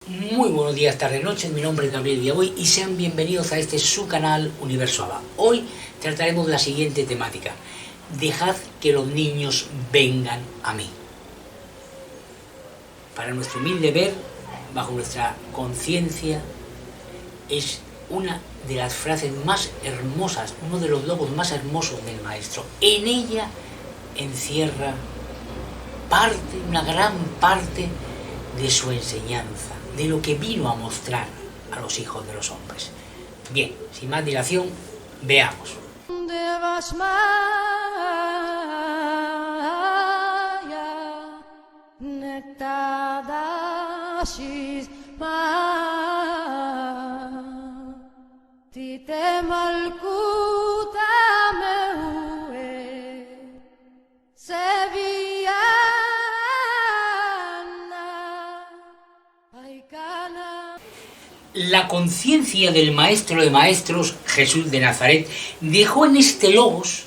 Muy buenos días, tardes, noches. Mi nombre es Gabriel Villaboy y sean bienvenidos a este su canal Universo Abba. Hoy trataremos la siguiente temática: dejad que los niños vengan a mí. Para nuestro humilde ver, bajo nuestra conciencia, es una de las frases más hermosas, uno de los logos más hermosos del Maestro. En ella encierra una gran parte de su enseñanza, de lo que vino a mostrar a los hijos de los hombres. Bien, sin más dilación, veamos. La conciencia del Maestro de Maestros, Jesús de Nazaret, dejó en este logos: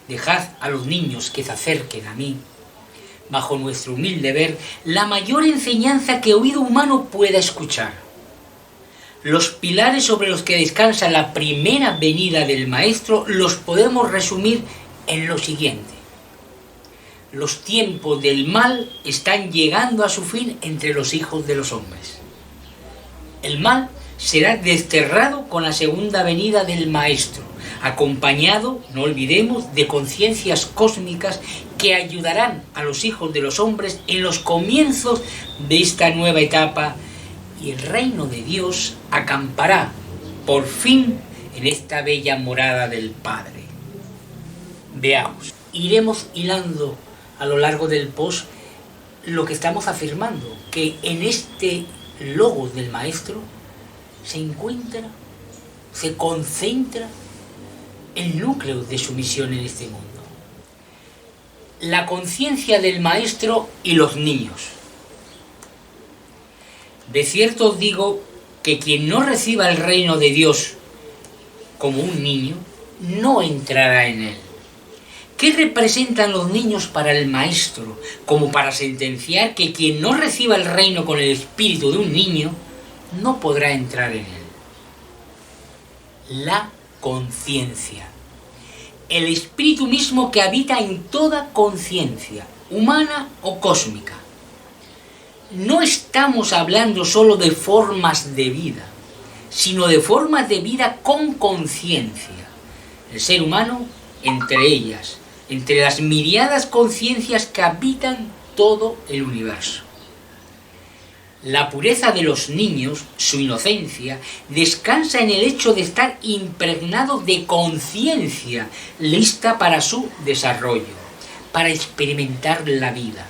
dejad a los niños que se acerquen a mí, bajo nuestro humilde ver, la mayor enseñanza que oído humano pueda escuchar. Los pilares sobre los que descansa la primera venida del Maestro los podemos resumir en lo siguiente: los tiempos del mal están llegando a su fin entre los hijos de los hombres. El mal será desterrado con la segunda venida del Maestro, acompañado, no olvidemos, de conciencias cósmicas que ayudarán a los hijos de los hombres en los comienzos de esta nueva etapa, y el reino de Dios acampará por fin en esta bella morada del Padre. Veamos, iremos hilando a lo largo del post lo que estamos afirmando, que en este logos del Maestro se concentra el núcleo de su misión en este mundo. La conciencia del Maestro y los niños. De cierto os digo que quien no reciba el reino de Dios como un niño, no entrará en él. ¿Qué representan los niños para el Maestro? Como para sentenciar que quien no reciba el reino con el espíritu de un niño, no podrá entrar en él. La conciencia. El espíritu mismo que habita en toda conciencia, humana o cósmica. No estamos hablando solo de formas de vida, sino de formas de vida con conciencia. El ser humano, entre ellas, entre las miriadas conciencias que habitan todo el universo. La pureza de los niños, su inocencia, descansa en el hecho de estar impregnado de conciencia, lista para su desarrollo, para experimentar la vida,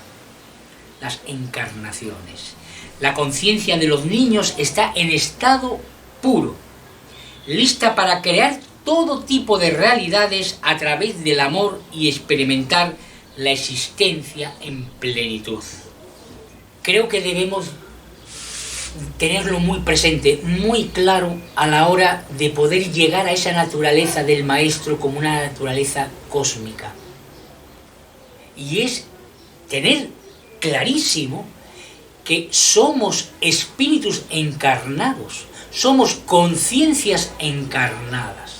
las encarnaciones. La conciencia de los niños está en estado puro, lista para crear todo tipo de realidades a través del amor y experimentar la existencia en plenitud. Creo que debemos tenerlo muy presente, muy claro a la hora de poder llegar a esa naturaleza del Maestro como una naturaleza cósmica. Y es tener clarísimo que somos espíritus encarnados, somos conciencias encarnadas.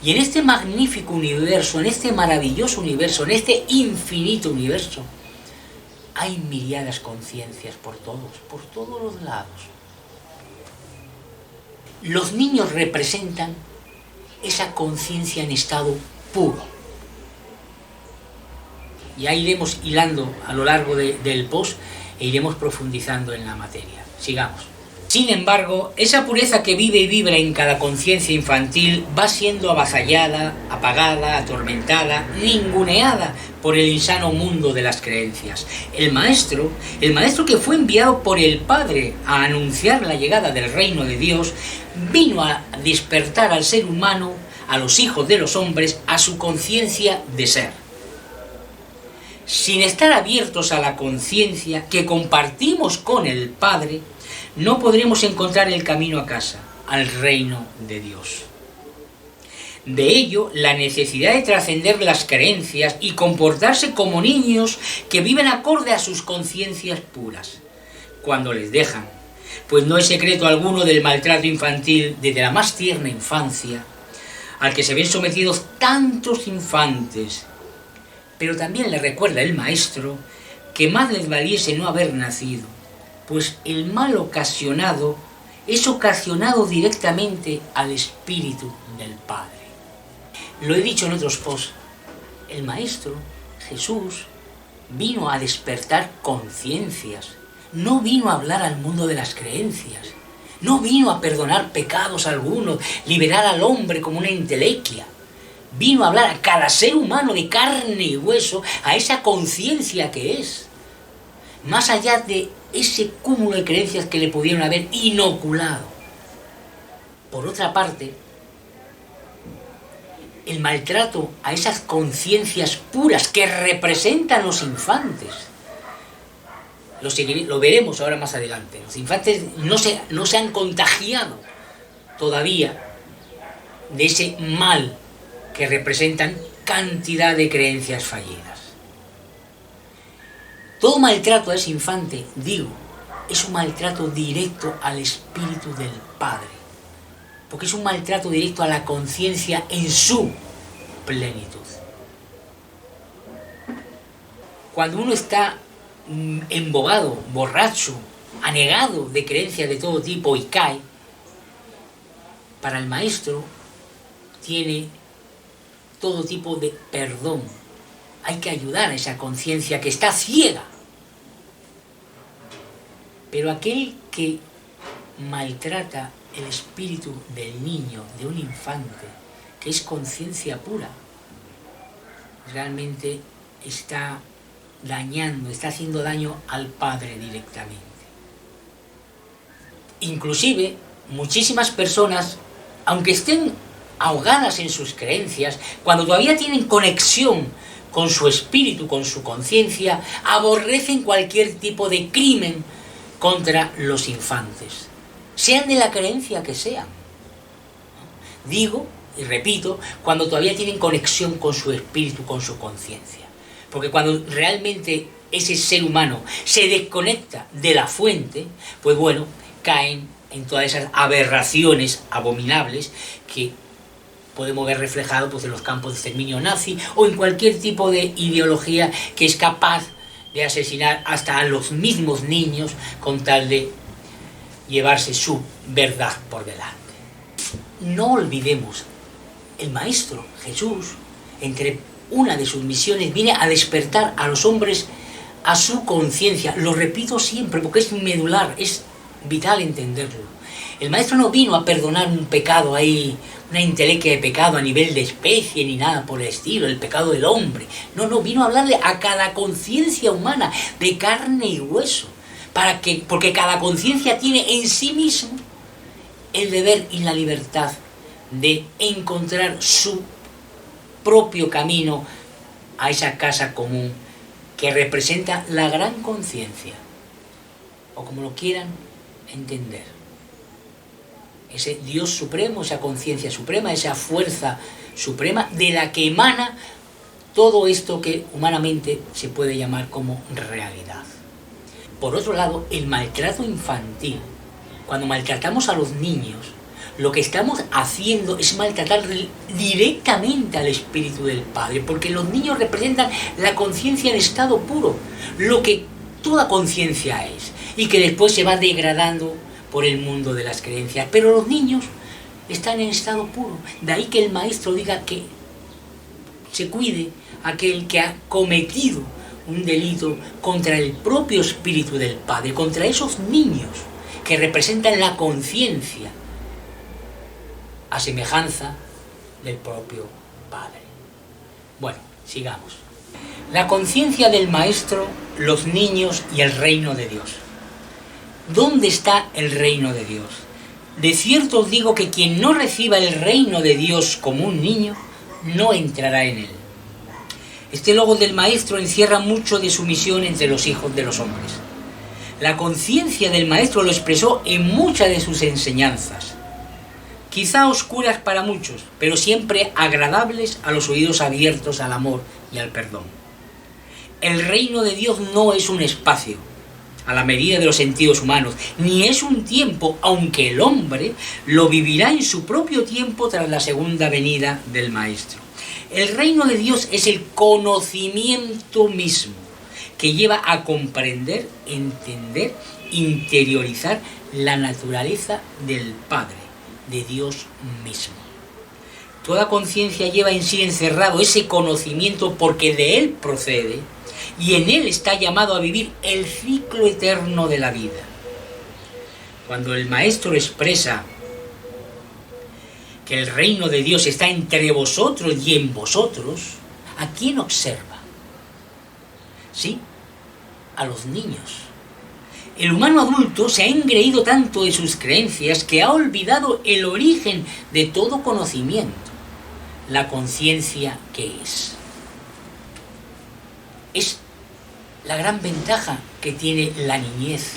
Y en este magnífico universo, en este maravilloso universo, en este infinito universo, hay miriadas conciencias por todos los lados. Los niños representan esa conciencia en estado puro. Ya iremos hilando a lo largo del post e iremos profundizando en la materia. Sigamos. Sin embargo, esa pureza que vive y vibra en cada conciencia infantil va siendo avasallada, apagada, atormentada, ninguneada por el insano mundo de las creencias. El maestro que fue enviado por el Padre a anunciar la llegada del reino de Dios, vino a despertar al ser humano, a los hijos de los hombres, a su conciencia de ser. Sin estar abiertos a la conciencia que compartimos con el Padre, no podremos encontrar el camino a casa, al reino de Dios. De ello, la necesidad de trascender las creencias y comportarse como niños que viven acorde a sus conciencias puras. Cuando les dejan pues no es secreto alguno del maltrato infantil desde la más tierna infancia, al que se ven sometidos tantos infantes. Pero también le recuerda el maestro que más les valiese no haber nacido, pues el mal ocasionado es ocasionado directamente al Espíritu del Padre. Lo he dicho en otros posts, el Maestro, Jesús, vino a despertar conciencias, no vino a hablar al mundo de las creencias, no vino a perdonar pecados algunos, liberar al hombre como una entelequia, vino a hablar a cada ser humano de carne y hueso, a esa conciencia que es, más allá de ese cúmulo de creencias que le pudieron haber inoculado. Por otra parte, el maltrato a esas conciencias puras que representan los infantes, lo veremos ahora más adelante. Los infantes no se han contagiado todavía de ese mal que representan cantidad de creencias fallidas. Todo maltrato a ese infante, digo, es un maltrato directo al Espíritu del Padre, porque es un maltrato directo a la conciencia en su plenitud. Cuando uno está embobado, borracho, anegado de creencias de todo tipo y cae, para el maestro tiene todo tipo de perdón. Hay que ayudar a esa conciencia que está ciega. Pero aquel que maltrata el espíritu del niño, de un infante, que es conciencia pura, realmente está haciendo daño al Padre directamente. Inclusive, muchísimas personas, aunque estén ahogadas en sus creencias, cuando todavía tienen conexión con su espíritu, con su conciencia, aborrecen cualquier tipo de crimen contra los infantes, sean de la creencia que sean. Digo, y repito, cuando todavía tienen conexión con su espíritu, con su conciencia. Porque cuando realmente ese ser humano se desconecta de la fuente, pues bueno, caen en todas esas aberraciones abominables que podemos ver reflejado pues, en los campos de exterminio nazi o en cualquier tipo de ideología que es capaz de asesinar hasta a los mismos niños con tal de llevarse su verdad por delante. No olvidemos, el Maestro Jesús, entre una de sus misiones, viene a despertar a los hombres a su conciencia. Lo repito siempre porque es medular, es vital entenderlo. El Maestro no vino a perdonar un pecado ahí, una entelequia de pecado a nivel de especie ni nada por el estilo, el pecado del hombre. No, vino a hablarle a cada conciencia humana de carne y hueso, porque cada conciencia tiene en sí mismo el deber y la libertad de encontrar su propio camino a esa casa común que representa la gran conciencia, o como lo quieran entender. Ese Dios supremo, esa conciencia suprema, esa fuerza suprema de la que emana todo esto que humanamente se puede llamar como realidad. Por otro lado, el maltrato infantil, cuando maltratamos a los niños, lo que estamos haciendo es maltratar directamente al Espíritu del Padre, porque los niños representan la conciencia en estado puro, lo que toda conciencia es, y que después se va degradando por el mundo de las creencias. Pero los niños están en estado puro, de ahí que el Maestro diga que se cuide aquel que ha cometido un delito contra el propio Espíritu del Padre, contra esos niños que representan la conciencia a semejanza del propio Padre. Bueno, sigamos. La conciencia del Maestro, los niños y el reino de Dios. ¿Dónde está el reino de Dios? De cierto os digo que quien no reciba el reino de Dios como un niño, no entrará en él. Este logo del Maestro encierra mucho de su misión entre los hijos de los hombres. La conciencia del Maestro lo expresó en muchas de sus enseñanzas, quizá oscuras para muchos, pero siempre agradables a los oídos abiertos al amor y al perdón. El reino de Dios no es un espacio, a la medida de los sentidos humanos, ni es un tiempo, aunque el hombre lo vivirá en su propio tiempo tras la segunda venida del Maestro. El reino de Dios es el conocimiento mismo, que lleva a comprender, entender, interiorizar la naturaleza del Padre, de Dios mismo. Toda conciencia lleva en sí encerrado ese conocimiento porque de él procede y en él está llamado a vivir el ciclo eterno de la vida. Cuando el Maestro expresa que el reino de Dios está entre vosotros y en vosotros, ¿a quién observa? Sí, a los niños. El humano adulto se ha engreído tanto de sus creencias que ha olvidado el origen de todo conocimiento, la conciencia que es. Es la gran ventaja que tiene la niñez.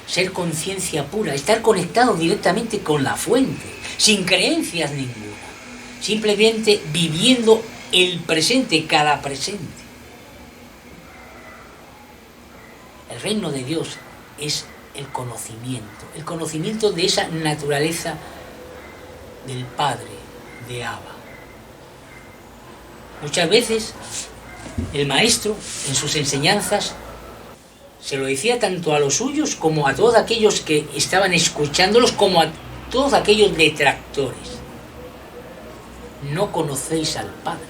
Ser conciencia pura, estar conectado directamente con la fuente, sin creencias ninguna, simplemente viviendo el presente, cada presente. El reino de Dios es el conocimiento de esa naturaleza del Padre, de Abba. Muchas veces el Maestro, en sus enseñanzas, se lo decía tanto a los suyos como a todos aquellos que estaban escuchándolos, como a todos aquellos detractores. No conocéis al Padre.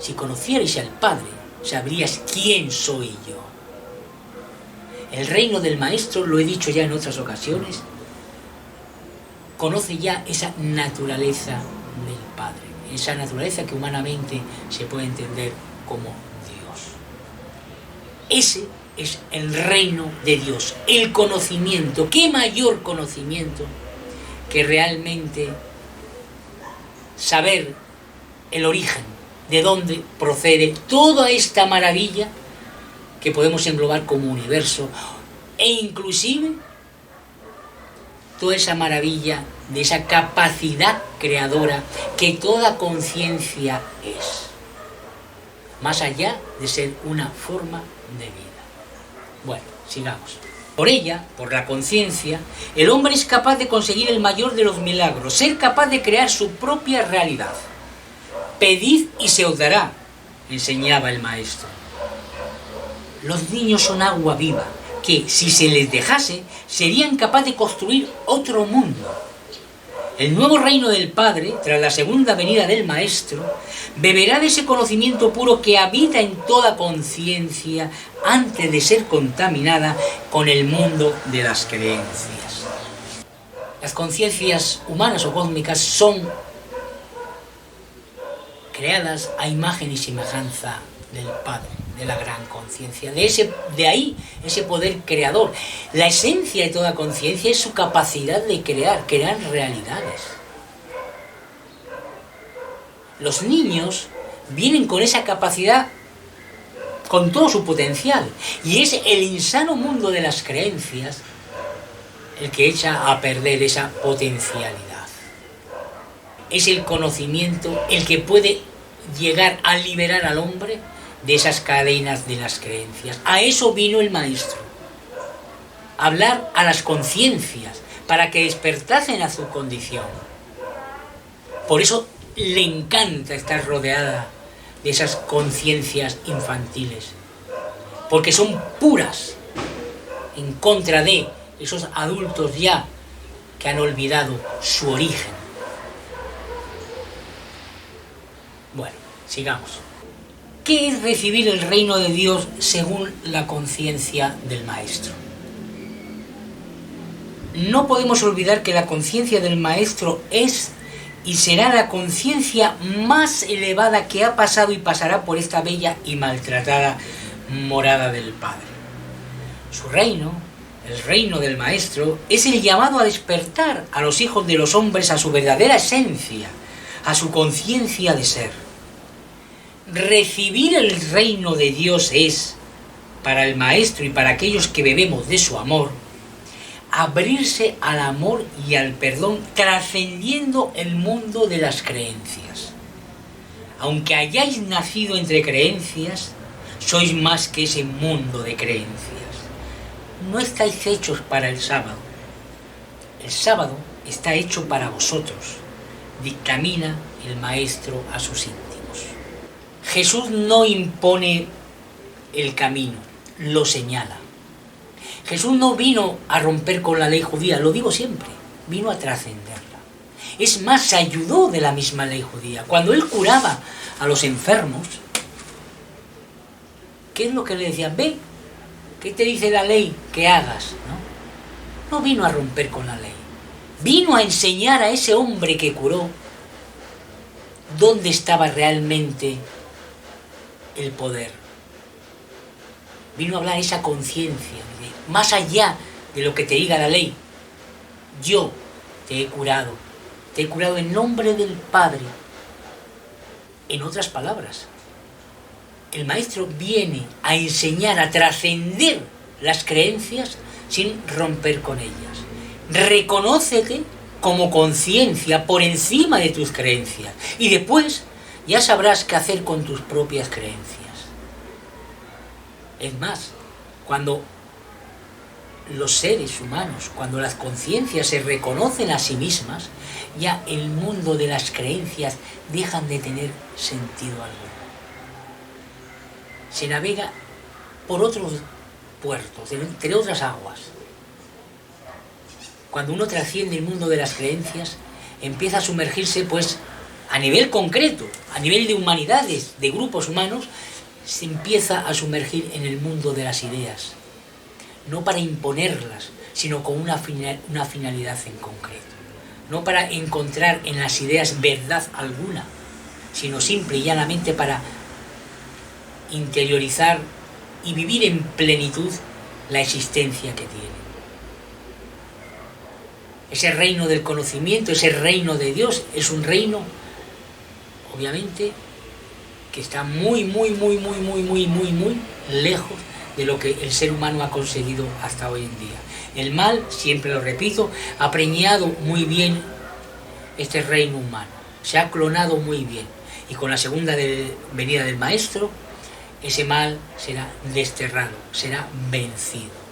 Si conocierais al Padre, sabrías quién soy yo. El reino del Maestro, lo he dicho ya en otras ocasiones, conoce ya esa naturaleza del Padre, esa naturaleza que humanamente se puede entender como Dios. Ese es el reino de Dios, el conocimiento. ¿Qué mayor conocimiento que realmente saber el origen, de dónde procede toda esta maravilla que podemos englobar como universo, e inclusive toda esa maravilla de esa capacidad creadora que toda conciencia es, más allá de ser una forma de vida? Bueno, sigamos. Por ella, por la conciencia, el hombre es capaz de conseguir el mayor de los milagros, ser capaz de crear su propia realidad. Pedid y se os dará, enseñaba el Maestro. Los niños son agua viva, que si se les dejase, serían capaces de construir otro mundo. El nuevo reino del Padre, tras la segunda venida del Maestro, beberá de ese conocimiento puro que habita en toda conciencia antes de ser contaminada con el mundo de las creencias. Las conciencias humanas o cósmicas son creadas a imagen y semejanza del Padre, de la gran conciencia, de ahí ese poder creador. La esencia de toda conciencia es su capacidad de crear realidades. Los niños vienen con esa capacidad, con todo su potencial, y es el insano mundo de las creencias el que echa a perder esa potencialidad. Es el conocimiento el que puede llegar a liberar al hombre de esas cadenas de las creencias. A eso vino el Maestro, a hablar a las conciencias para que despertasen a su condición. Por eso le encanta estar rodeada de esas conciencias infantiles, porque son puras, en contra de esos adultos ya que han olvidado su origen. Bueno, sigamos. ¿Qué es recibir el reino de Dios según la conciencia del Maestro? No podemos olvidar que la conciencia del Maestro es y será la conciencia más elevada que ha pasado y pasará por esta bella y maltratada morada del Padre. Su reino, el reino del Maestro, es el llamado a despertar a los hijos de los hombres a su verdadera esencia, a su conciencia de ser. Recibir el reino de Dios es, para el Maestro y para aquellos que bebemos de su amor, abrirse al amor y al perdón, trascendiendo el mundo de las creencias. Aunque hayáis nacido entre creencias, sois más que ese mundo de creencias. No estáis hechos para el sábado. El sábado está hecho para vosotros, dictamina el Maestro a sus íntimos. Jesús no impone el camino, lo señala. Jesús no vino a romper con la ley judía, lo digo siempre, vino a trascenderla. Es más, se ayudó de la misma ley judía. Cuando él curaba a los enfermos, ¿qué es lo que le decían? Ve, ¿qué te dice la ley que hagas? No vino a romper con la ley. Vino a enseñar a ese hombre que curó dónde estaba realmente el poder. Vino a hablar esa conciencia, más allá de lo que te diga la ley. Yo te he curado en nombre del Padre. En otras palabras, el Maestro viene a enseñar a trascender las creencias sin romper con ellas. Reconócete como conciencia por encima de tus creencias y después ya sabrás qué hacer con tus propias creencias. Es más, cuando los seres humanos, cuando las conciencias se reconocen a sí mismas, ya el mundo de las creencias dejan de tener sentido alguno. Se navega por otros puertos, entre otras aguas. Cuando uno trasciende el mundo de las creencias, empieza a sumergirse, pues, a nivel concreto, a nivel de humanidades, de grupos humanos, se empieza a sumergir en el mundo de las ideas. No para imponerlas, sino con una finalidad en concreto. No para encontrar en las ideas verdad alguna, sino simple y llanamente para interiorizar y vivir en plenitud la existencia que tiene. Ese reino del conocimiento, ese reino de Dios, es un reino, obviamente, que está muy lejos de lo que el ser humano ha conseguido hasta hoy en día. El mal, siempre lo repito, ha preñado muy bien este reino humano, se ha clonado muy bien, y con la segunda venida del Maestro, ese mal será desterrado, será vencido.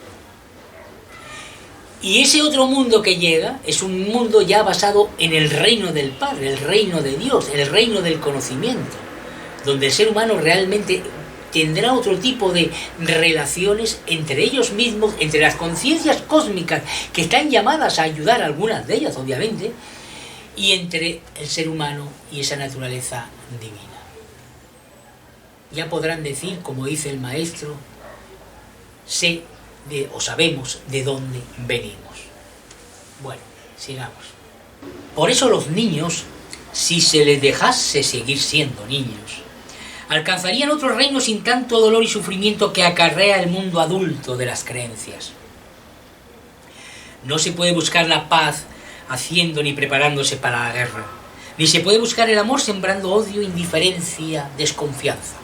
Y ese otro mundo que llega es un mundo ya basado en el reino del Padre, el reino de Dios, el reino del conocimiento, donde el ser humano realmente tendrá otro tipo de relaciones entre ellos mismos, entre las conciencias cósmicas que están llamadas a ayudar a algunas de ellas, obviamente, y entre el ser humano y esa naturaleza divina. Ya podrán decir, como dice el Maestro, sabemos de dónde venimos. Bueno, sigamos. Por eso los niños, si se les dejase seguir siendo niños, alcanzarían otro reino sin tanto dolor y sufrimiento que acarrea el mundo adulto de las creencias. No se puede buscar la paz haciendo ni preparándose para la guerra, ni se puede buscar el amor sembrando odio, indiferencia, desconfianza.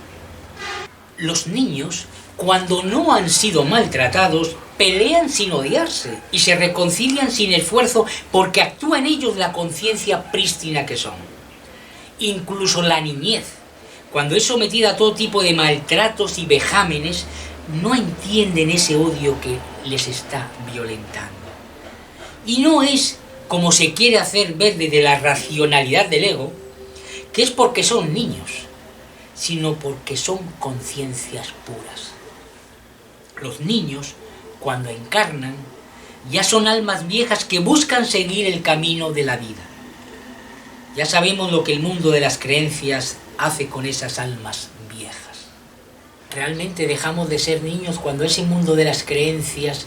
Los niños, cuando no han sido maltratados, pelean sin odiarse y se reconcilian sin esfuerzo porque actúa en ellos la conciencia prístina que son. Incluso la niñez, cuando es sometida a todo tipo de maltratos y vejámenes, no entienden ese odio que les está violentando. Y no es como se quiere hacer ver desde la racionalidad del ego, que es porque son niños, sino porque son conciencias puras. Los niños, cuando encarnan, ya son almas viejas que buscan seguir el camino de la vida. Ya sabemos lo que el mundo de las creencias hace con esas almas viejas. Realmente dejamos de ser niños cuando ese mundo de las creencias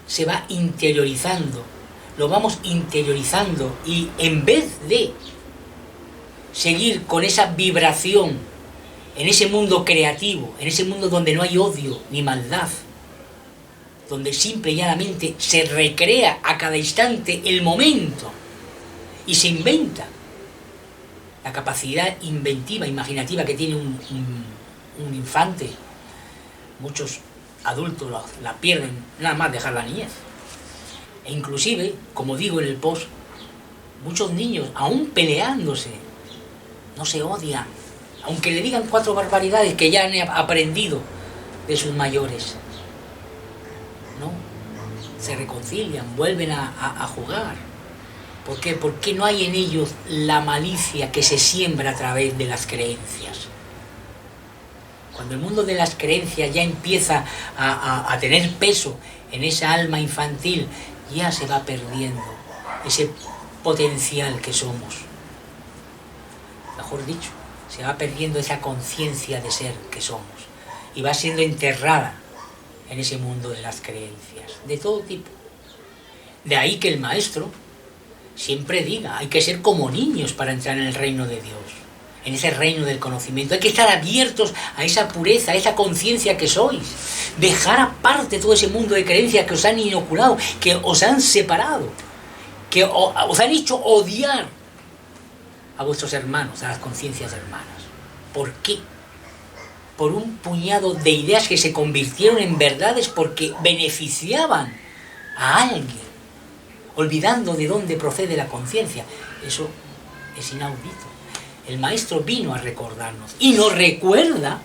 se va interiorizando, lo vamos interiorizando, y en vez de seguir con esa vibración en ese mundo creativo, en ese mundo donde no hay odio ni maldad, donde simple y llanamente se recrea a cada instante el momento y se inventa, la capacidad inventiva, imaginativa que tiene un infante, muchos adultos la pierden nada más dejar la niñez. E inclusive, como digo en el post, muchos niños, aún peleándose, no se odian, aunque le digan 4 barbaridades que ya han aprendido de sus mayores. No, se reconcilian, vuelven a jugar. ¿Por qué? Porque no hay en ellos la malicia que se siembra a través de las creencias. Cuando el mundo de las creencias ya empieza a tener peso en esa alma infantil, ya se va perdiendo ese potencial que somos. Mejor dicho, se va perdiendo esa conciencia de ser que somos y va siendo enterrada en ese mundo de las creencias, de todo tipo. De ahí que el maestro siempre diga, hay que ser como niños para entrar en el reino de Dios, en ese reino del conocimiento. Hay que estar abiertos a esa pureza, a esa conciencia que sois. Dejar aparte todo ese mundo de creencias que os han inoculado, que os han separado, que os han hecho odiar a vuestros hermanos, a las conciencias hermanas. ¿Por qué? Por un puñado de ideas que se convirtieron en verdades porque beneficiaban a alguien, olvidando de dónde procede la conciencia. Eso es inaudito. El maestro vino a recordarnos y nos recuerda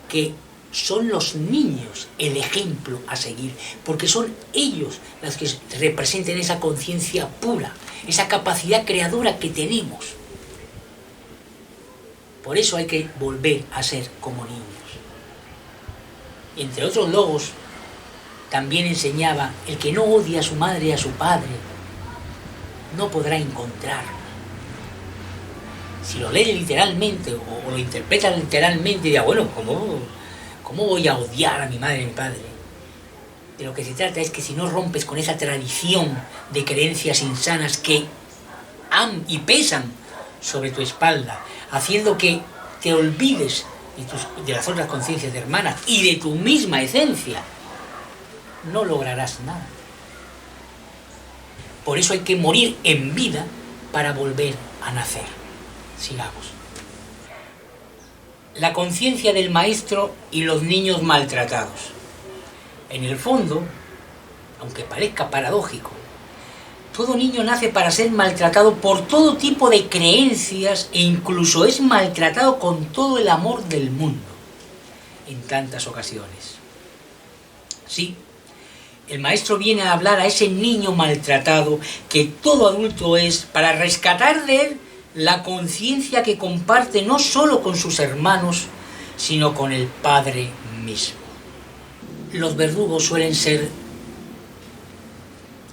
que son los niños el ejemplo a seguir, porque son ellos los que representan esa conciencia pura, esa capacidad creadora que tenemos. Por eso hay que volver a ser como niños. Y entre otros logos, también enseñaba, el que no odia a su madre y a su padre, no podrá encontrar. Si lo lee literalmente o lo interpreta literalmente, dirá, bueno, ¿cómo voy a odiar a mi madre y a mi padre? De lo que se trata es que si no rompes con esa tradición de creencias insanas que han y pesan sobre tu espalda, haciendo que te olvides de las otras conciencias hermanas y de tu misma esencia, no lograrás nada. Por eso hay que morir en vida para volver a nacer. Sigamos. La conciencia del maestro y los niños maltratados. En el fondo, aunque parezca paradójico, todo niño nace para ser maltratado por todo tipo de creencias e incluso es maltratado con todo el amor del mundo, en tantas ocasiones. Sí, el maestro viene a hablar a ese niño maltratado que todo adulto es para rescatar de él la conciencia que comparte no solo con sus hermanos, sino con el Padre mismo. Los verdugos suelen ser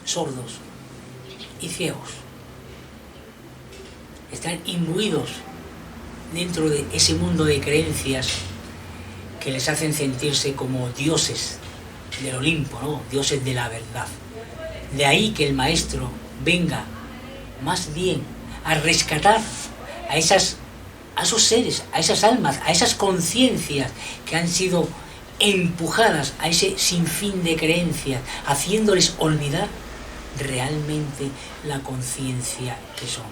sordos y ciegos. Están imbuidos dentro de ese mundo de creencias que les hacen sentirse como dioses del Olimpo, ¿no? Dioses de la verdad. De ahí que el maestro venga más bien a rescatar a esos seres, a esas almas, a esas conciencias que han sido empujadas a ese sinfín de creencias, haciéndoles olvidar realmente la conciencia que son,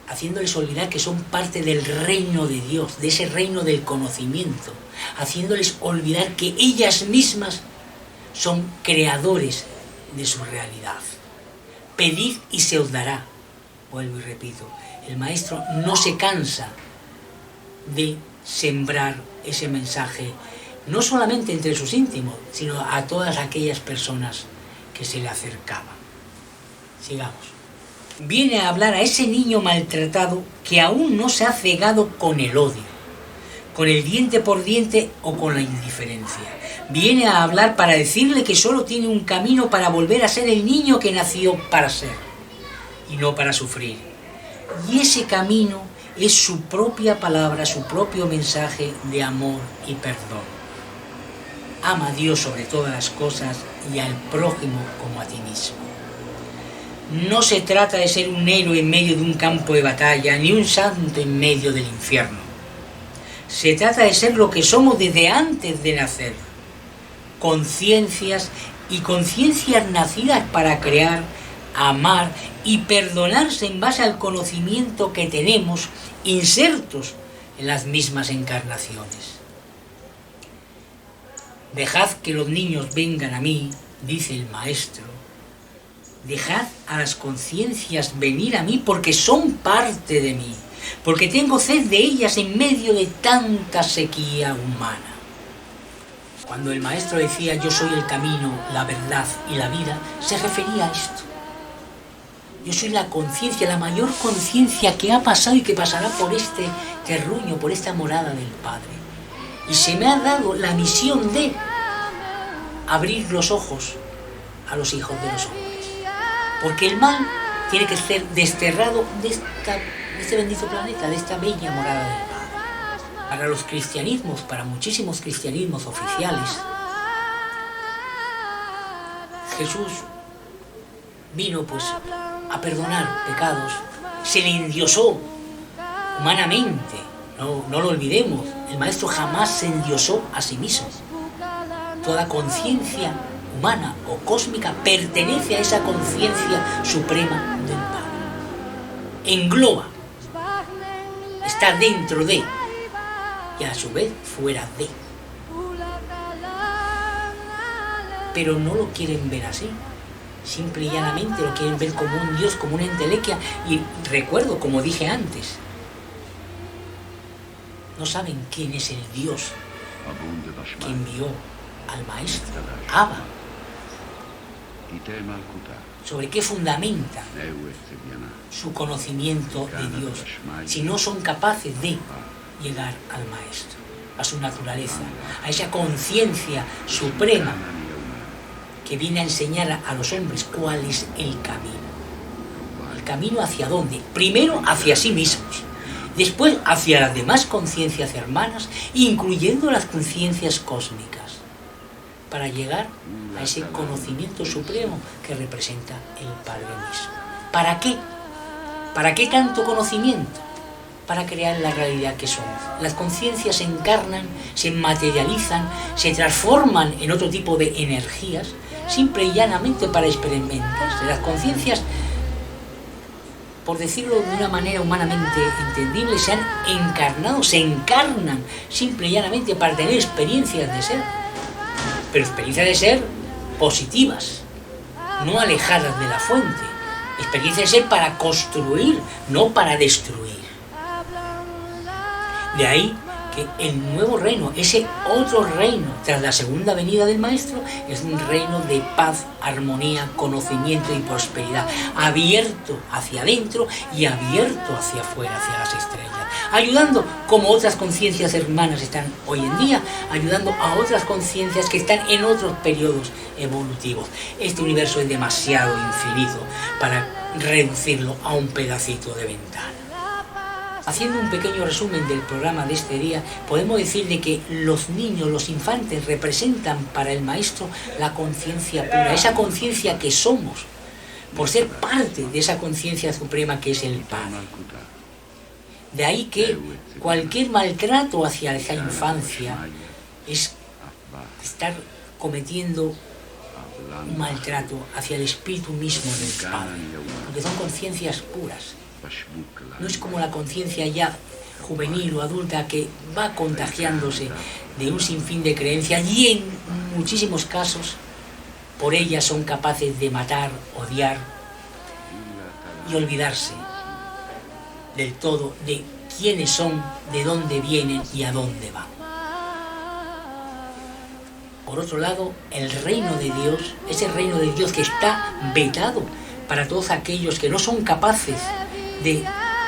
haciéndoles olvidar que son parte del reino de Dios, de ese reino del conocimiento, haciéndoles olvidar que ellas mismas son creadores de su realidad. Pedid y se os dará. Vuelvo y repito, el maestro no se cansa de sembrar ese mensaje, no solamente entre sus íntimos, sino a todas aquellas personas que se le acercaban. Sigamos. Viene a hablar a ese niño maltratado que aún no se ha cegado con el odio, con el diente por diente o con la indiferencia. Viene a hablar para decirle que solo tiene un camino para volver a ser el niño que nació para ser y no para sufrir. Y ese camino es su propia palabra, su propio mensaje de amor y perdón. Ama a Dios sobre todas las cosas y al prójimo como a ti mismo. No se trata de ser un héroe en medio de un campo de batalla, ni un santo en medio del infierno. Se trata de ser lo que somos desde antes de nacer. Conciencias y conciencias nacidas para crear, amar y perdonarse en base al conocimiento que tenemos insertos en las mismas encarnaciones. Dejad que los niños vengan a mí, dice el maestro, Dejad a las conciencias venir a mí porque son parte de mí, porque tengo sed de ellas en medio de tanta sequía humana. Cuando el maestro decía yo soy el camino, la verdad y la vida, se refería a esto. Yo soy la conciencia, la mayor conciencia que ha pasado y que pasará por este terruño, por esta morada del Padre. Y se me ha dado la misión de abrir los ojos a los hijos de los hombres. Porque el mal tiene que ser desterrado de este bendito planeta, de esta bella morada del Padre. Para los cristianismos, para muchísimos cristianismos oficiales, Jesús vino pues a perdonar pecados, se le endiosó humanamente, no lo olvidemos, el Maestro jamás se endiosó a sí mismo. Toda conciencia humana o cósmica pertenece a esa conciencia suprema del Padre. Engloba, está dentro de y a su vez fuera de. Pero no lo quieren ver así. Simple y llanamente lo quieren ver como un Dios, como una entelequia. Y recuerdo, como dije antes, no saben quién es el Dios que envió al Maestro, Abba. Sobre qué fundamenta su conocimiento de Dios, si no son capaces de llegar al Maestro, a su naturaleza, a esa conciencia suprema que viene a enseñar a los hombres cuál es el camino. ¿El camino hacia dónde? Primero hacia sí mismos, después hacia las demás conciencias hermanas, incluyendo las conciencias cósmicas, para llegar a ese conocimiento supremo que representa el Padre mismo. ¿Para qué? ¿Para qué tanto conocimiento? Para crear la realidad que somos. Las conciencias se encarnan, se materializan, se transforman en otro tipo de energías, simple y llanamente para experimentarse. Las conciencias, por decirlo de una manera humanamente entendible, se han encarnado, se encarnan simple y llanamente para tener experiencias de ser, pero experiencias de ser positivas, no alejadas de la fuente, experiencias de ser para construir, no para destruir. De ahí que el nuevo reino, ese otro reino tras la segunda venida del Maestro, es un reino de paz, armonía, conocimiento y prosperidad, abierto hacia adentro y abierto hacia afuera, hacia las estrellas, ayudando, como otras conciencias hermanas están hoy en día, ayudando a otras conciencias que están en otros periodos evolutivos. Este universo es demasiado infinito para reducirlo a un pedacito de ventana. Haciendo un pequeño resumen del programa de este día, podemos decir de que los niños, los infantes, representan para el Maestro la conciencia pura, esa conciencia que somos, por ser parte de esa conciencia suprema que es el Padre. De ahí que cualquier maltrato hacia esa infancia es estar cometiendo un maltrato hacia el espíritu mismo del Padre, porque son conciencias puras. No es como la conciencia ya juvenil o adulta que va contagiándose de un sinfín de creencias y en muchísimos casos por ellas son capaces de matar, odiar y olvidarse del todo de quiénes son, de dónde vienen y a dónde van. Por otro lado, el reino de Dios, ese reino de Dios que está vetado para todos aquellos que no son capaces de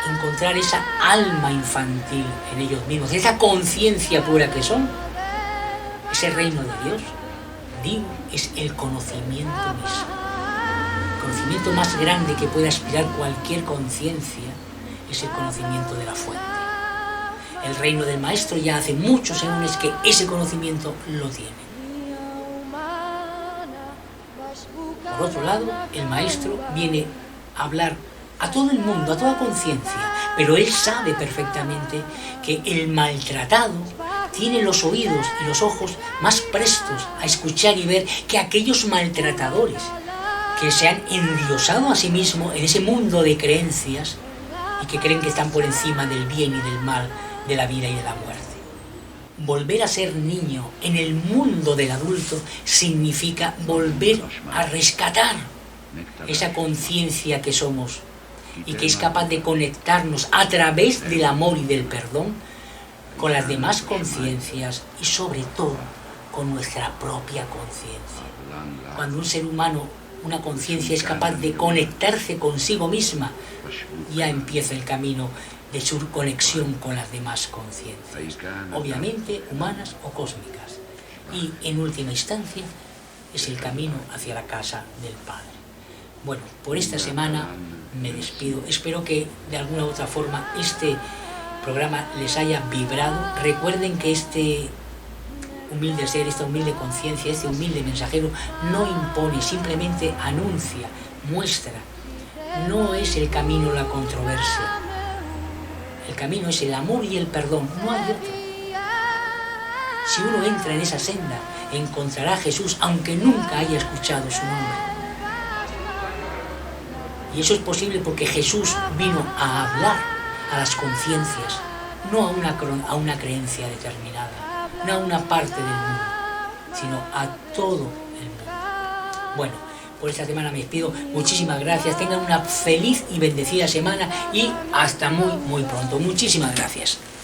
encontrar esa alma infantil en ellos mismos, esa conciencia pura que son, ese reino de Dios, digo, es el conocimiento mismo. El conocimiento más grande que puede aspirar cualquier conciencia es el conocimiento de la fuente. El reino del Maestro ya hace muchos años que ese conocimiento lo tiene. Por otro lado, el Maestro viene a hablar a todo el mundo, a toda conciencia, pero él sabe perfectamente que el maltratado tiene los oídos y los ojos más prestos a escuchar y ver que aquellos maltratadores que se han endiosado a sí mismos en ese mundo de creencias y que creen que están por encima del bien y del mal, de la vida y de la muerte. Volver a ser niño en el mundo del adulto significa volver a rescatar esa conciencia que somos y que es capaz de conectarnos a través del amor y del perdón con las demás conciencias y sobre todo con nuestra propia conciencia. Cuando un ser humano, una conciencia es capaz de conectarse consigo misma, ya empieza el camino de su conexión con las demás conciencias, obviamente humanas o cósmicas, y en última instancia es el camino hacia la casa del Padre. Bueno, por esta semana me despido. Espero que de alguna u otra forma este programa les haya vibrado. Recuerden que este humilde ser, esta humilde conciencia, este humilde mensajero no impone, simplemente anuncia, muestra. No es el camino la controversia. El camino es el amor y el perdón, no hay otro. Si uno entra en esa senda, encontrará a Jesús, aunque nunca haya escuchado su nombre. Y eso es posible porque Jesús vino a hablar a las conciencias, no a una creencia determinada, no a una parte del mundo, sino a todo el mundo. Bueno, por esta semana me despido. Muchísimas gracias. Tengan una feliz y bendecida semana y hasta muy, muy pronto. Muchísimas gracias.